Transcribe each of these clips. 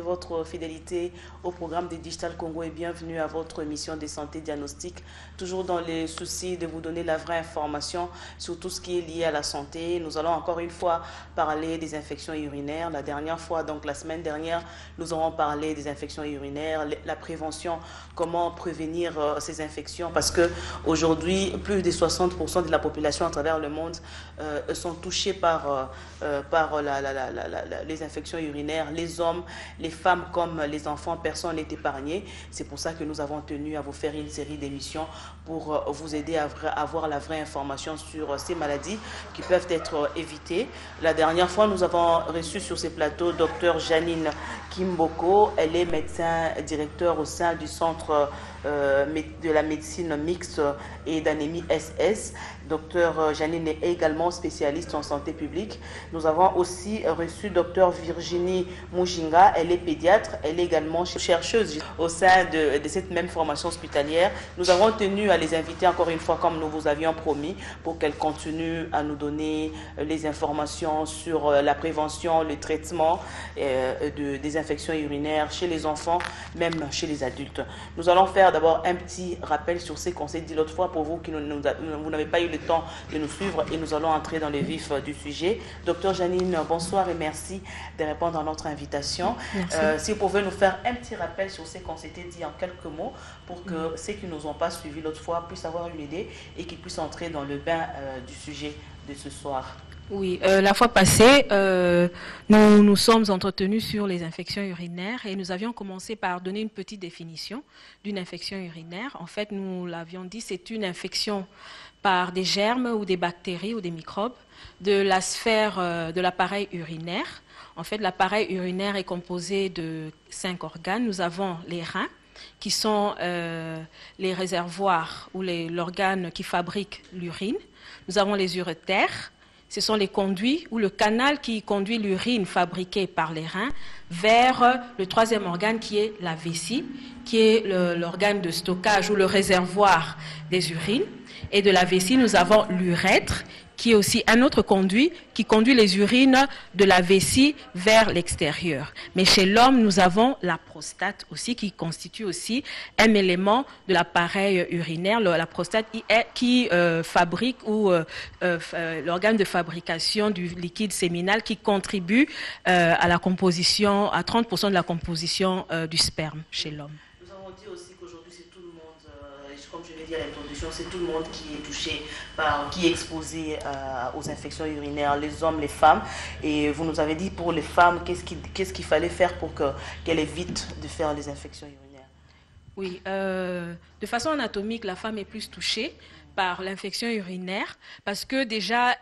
votre fidélité au programme des Digital Congo et bienvenue à votre émission de santé diagnostic. Toujours dans les soucis de vous donner la vraie information sur tout ce qui est lié à la santé. Nous allons encore une fois parler des infections urinaires. La dernière fois, donc la semaine dernière, nous avons parlé des infections urinaires, la prévention, comment prévenir ces infections parce que aujourd'hui, plus de 60% de la population à travers le monde sont touchés par les infections urinaires. Les hommes, les femmes comme les enfants, personne n'est épargné. C'est pour ça que nous avons tenu à vous faire une série d'émissions pour vous aider à avoir la vraie information sur ces maladies qui peuvent être évitées. La dernière fois, nous avons reçu sur ces plateaux Dr Janine Kimboko. Elle est médecin directeur au sein du centre de la médecine mixte et d'anémie SS. Dr Janine est également spécialiste en santé publique. Nous avons aussi reçu Dr Virginie Mujinga. Elle est pédiatre. Elle est également chercheuse au sein de cette même formation hospitalière. Nous avons tenu à les inviter encore une fois comme nous vous avions promis pour qu'elles continuent à nous donner les informations sur la prévention, le traitement des infections urinaires chez les enfants, même chez les adultes. Nous allons faire d'abord un petit rappel sur ce qu'on s'est dit l'autre fois pour vous qui vous n'avez pas eu le temps de nous suivre et nous allons entrer dans le vif du sujet. Docteur Janine, bonsoir et merci de répondre à notre invitation. Si vous pouvez nous faire un petit rappel sur ce qu'on s'était dit en quelques mots pour que ceux qui ne nous ont pas suivis l'autre fois puissent avoir une idée et qu'ils puissent entrer dans le bain du sujet de ce soir. Oui, la fois passée, nous nous sommes entretenus sur les infections urinaires et nous avions commencé par donner une petite définition d'une infection urinaire. En fait, nous l'avions dit, c'est une infection par des germes ou des bactéries ou des microbes de la sphère de l'appareil urinaire. En fait, l'appareil urinaire est composé de 5 organes. Nous avons les reins, qui sont les réservoirs ou l'organe qui fabrique l'urine. Nous avons les urétères. Ce sont les conduits ou le canal qui conduit l'urine fabriquée par les reins vers le troisième organe qui est la vessie, qui est l'organe de stockage ou le réservoir des urines. Et de la vessie, nous avons l'urètre, qui est aussi un autre conduit qui conduit les urines de la vessie vers l'extérieur. Mais chez l'homme, nous avons la prostate aussi, qui constitue aussi un élément de l'appareil urinaire. La prostate qui fabrique ou l'organe de fabrication du liquide séminal qui contribue à la composition, à 30% de la composition du sperme chez l'homme. Nous avons dit aussi qu'aujourd'hui, c'est tout le monde, comme je l'ai dit à l'introduction, c'est tout le monde qui est touché qui est exposé aux infections urinaires, les hommes, les femmes. Et vous nous avez dit pour les femmes, qu'est-ce qu'il fallait faire pour qu'elles évitent de faire les infections urinaires? Oui, de façon anatomique, la femme est plus touchée par l'infection urinaire parce que déjà,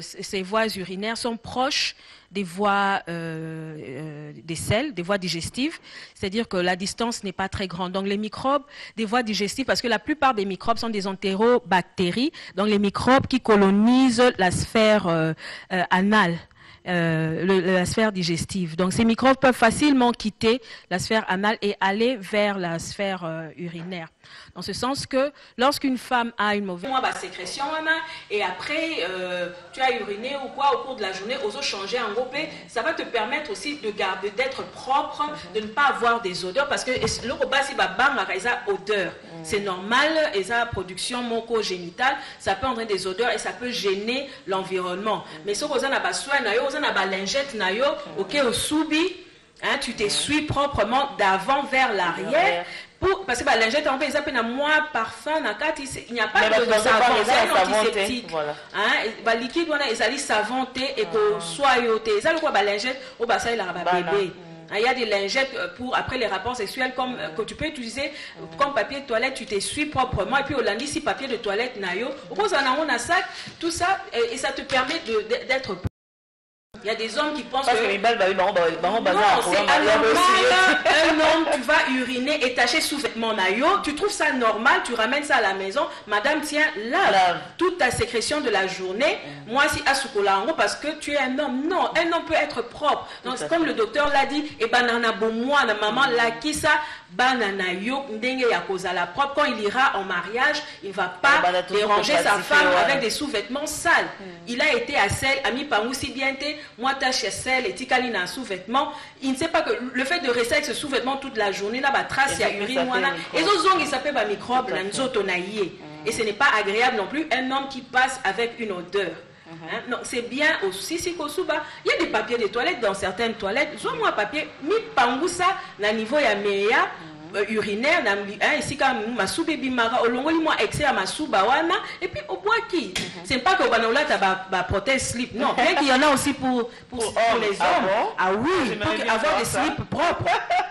ses voies urinaires sont proches des voies des selles, des voies digestives, c'est-à-dire que la distance n'est pas très grande. Donc les microbes des voies digestives, parce que la plupart des microbes sont des entérobactéries, donc les microbes qui colonisent la sphère anale. La sphère digestive. Donc ces microbes peuvent facilement quitter la sphère anale et aller vers la sphère urinaire. Dans ce sens que lorsqu'une femme a une mauvaise sécrétion et après tu as uriné ou quoi au cours de la journée, osons changer en groupe, ça va te permettre aussi d'être propre, de ne pas avoir des odeurs parce que le repas si babanga a odeur. C'est normal et sa production mucogénitale, ça peut entraîner des odeurs et ça peut gêner l'environnement. Mais ce qu'on a pas soin na yo, on a pas lingette na yo, OK au soubi, hein, tu t'essuies proprement d'avant vers l'arrière. Parce que la lingette en fait, ça peut moins parfum, il n'y a pas de savon, c'est antiseptique. Voilà. Hein, liquide, ils savanté et que soit yoté. Ça le quoi, la lingette, au bassin, il a bébé. Il y a des lingettes pour après les rapports sexuels que tu peux utiliser comme papier de toilette, tu t'essuies proprement et puis au lundi si papier de toilette nayo, au pose en un sac, tout ça et ça te permet d'être. Il y a des hommes qui pensent que c'est anormal. Un homme, tu vas uriner et tâcher sous-vêtement nayo, tu trouves ça normal, tu ramènes ça à la maison, madame tiens, lave toute ta sécrétion de la journée. Moi si à Soukolango parce que tu es un homme. Non, un homme peut être propre. Donc comme le docteur l'a dit, et banana bon moi la maman la qui ça banana yo ndenge ya kozala propre. Quand il ira en mariage, il ne va pas déranger sa femme avec des sous-vêtements sales. Il a été à sel, ami pangou si bien te, moi tâche sel et tikali na sous-vêtements. Il ne sait pas que le fait de rester avec ce sous-vêtement toute la journée, là, trace il y a urine, et ils s'appelle ba microbe, la nzoto naïe. Et ce n'est pas agréable non plus, un homme qui passe avec une odeur. Hein? Donc c'est bien aussi si Kosuba, il y a des papiers de toilette dans certaines toilettes. Soit moi papier mi pangousa na niveau ya meya urinaire ici comme ma soupe bimara olongoli moi excès à ma soupe wana et puis au bois qui c'est pas que banola ta ba prothèse slip non bien qu'il y en a aussi pour les hommes. Ah oui, pour avoir des slips propres.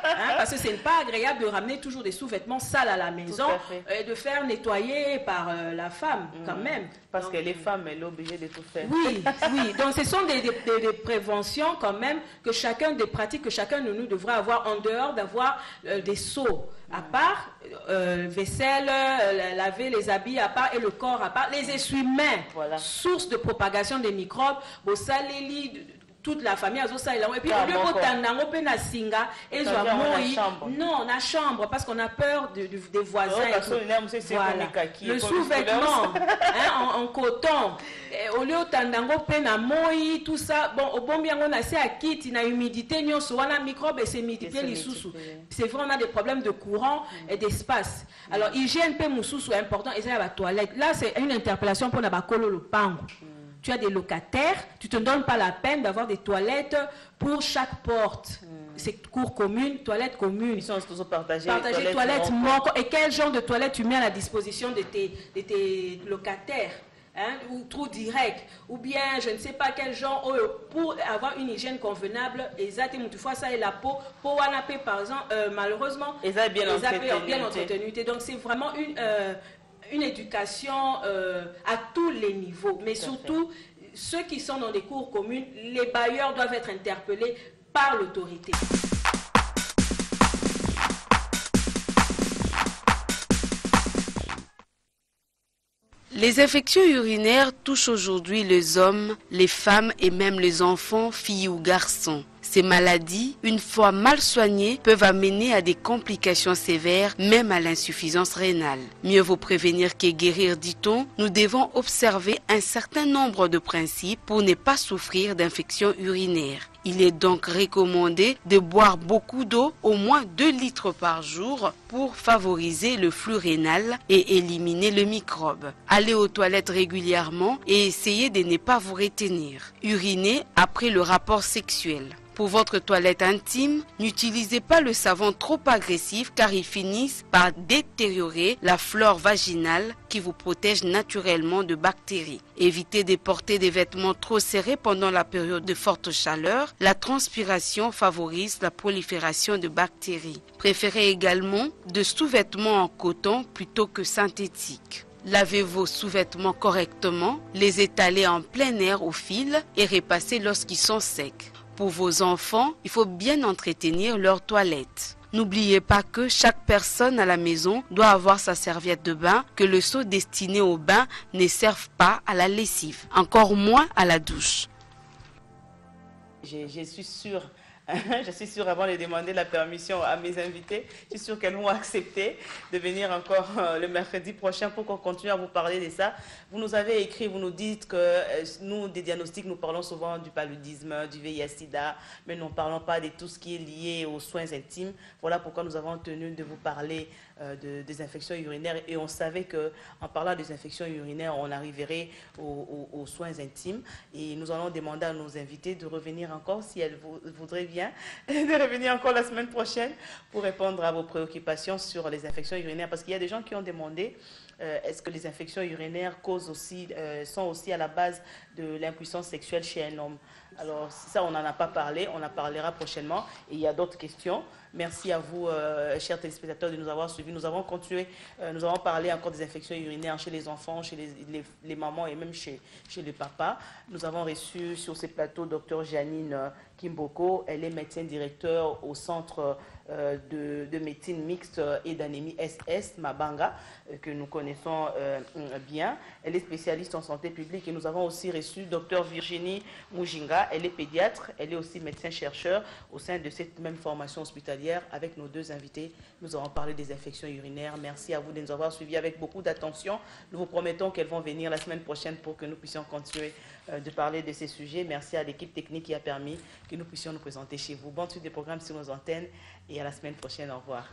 Hein, parce que c'est pas agréable de ramener toujours des sous-vêtements sales à la maison et de faire nettoyer par la femme quand même. Parce que les femmes, elles sont obligées de tout faire. Oui, oui. Donc ce sont des préventions quand même que chacun des pratiques que chacun de nous devrait avoir en dehors d'avoir des seaux à part, vaisselle, laver les habits à part et le corps à part, les essuie-mains, source de propagation des microbes, toute la famille a ça et puis au lieu de na singa et non na chambre parce qu'on a peur des voisins. Voilà. Le sous-vêtement en coton au lieu de na moi tout ça bon au bon bien on a assez à quitte na humidité nyon so wana microbe et c'est multiplier les sous. C'est vrai on a des problèmes de courant et d'espace. Alors hygiène pe mususu est important et c'est la toilette. Là c'est une interpellation pour na bakolo le pango. Tu as des locataires, tu ne te donnes pas la peine d'avoir des toilettes pour chaque porte. C'est cour commune, toilette commune. Ils sont tous partagés. Partagés, toilettes manquent. Et quel genre de toilette tu mets à la disposition de tes locataires ou trou direct, ou bien je ne sais pas quel genre, pour avoir une hygiène convenable, exactement, toutefois ça est la peau, pour wanapé par exemple, malheureusement, ils ont bien entretenu. Donc c'est vraiment une éducation à tous les niveaux, mais surtout ceux qui sont dans des cours communes, les bailleurs doivent être interpellés par l'autorité. Les infections urinaires touchent aujourd'hui les hommes, les femmes et même les enfants, filles ou garçons. Ces maladies, une fois mal soignées, peuvent amener à des complications sévères, même à l'insuffisance rénale. Mieux vaut prévenir que guérir, dit-on. Nous devons observer un certain nombre de principes pour ne pas souffrir d'infections urinaires. Il est donc recommandé de boire beaucoup d'eau, au moins 2 litres par jour, pour favoriser le flux rénal et éliminer le microbe. Allez aux toilettes régulièrement et essayez de ne pas vous retenir. Urinez après le rapport sexuel. Pour votre toilette intime, n'utilisez pas le savon trop agressif car ils finissent par détériorer la flore vaginale qui vous protège naturellement de bactéries. Évitez de porter des vêtements trop serrés pendant la période de forte chaleur. La transpiration favorise la prolifération de bactéries. Préférez également de sous-vêtements en coton plutôt que synthétiques. Lavez vos sous-vêtements correctement, les étalez en plein air au fil et repassez lorsqu'ils sont secs. Pour vos enfants, il faut bien entretenir leur toilette. N'oubliez pas que chaque personne à la maison doit avoir sa serviette de bain, que le seau destiné au bain ne serve pas à la lessive, encore moins à la douche. Je suis sûre. Je suis sûre, avant de demander la permission à mes invités, je suis sûre qu'elles vont accepter de venir encore le mercredi prochain pour qu'on continue à vous parler de ça. Vous nous avez écrit, vous nous dites que nous, des diagnostics, nous parlons souvent du paludisme, du VIH-Sida, mais nous ne parlons pas de tout ce qui est lié aux soins intimes. Voilà pourquoi nous avons tenu de vous parler des infections urinaires et on savait qu'en parlant des infections urinaires, on arriverait aux soins intimes et nous allons demander à nos invités de revenir encore si elles voudraient bien de revenir encore la semaine prochaine pour répondre à vos préoccupations sur les infections urinaires parce qu'il y a des gens qui ont demandé est-ce que les infections urinaires sont aussi à la base de l'impuissance sexuelle chez un homme. Alors ça on n'en a pas parlé, on en parlera prochainement et il y a d'autres questions. Merci à vous, chers téléspectateurs, de nous avoir suivis. Nous avons continué, nous avons parlé encore des infections urinaires chez les enfants, chez les mamans et même chez les papas. Nous avons reçu sur ces plateaux Dr Janine Kimboko. Elle est médecin directeur au centre de médecine mixte et d'anémie SS Mabanga, que nous connaissons bien. Elle est spécialiste en santé publique et nous avons aussi reçu Dr Virginie Mujinga. Elle est pédiatre, elle est aussi médecin-chercheur au sein de cette même formation hospitalière. Avec nos deux invités, nous allons parler des infections urinaires. Merci à vous de nous avoir suivis avec beaucoup d'attention. Nous vous promettons qu'elles vont venir la semaine prochaine pour que nous puissions continuer de parler de ces sujets. Merci à l'équipe technique qui a permis que nous puissions nous présenter chez vous. Bonne suite des programmes sur nos antennes et à la semaine prochaine. Au revoir.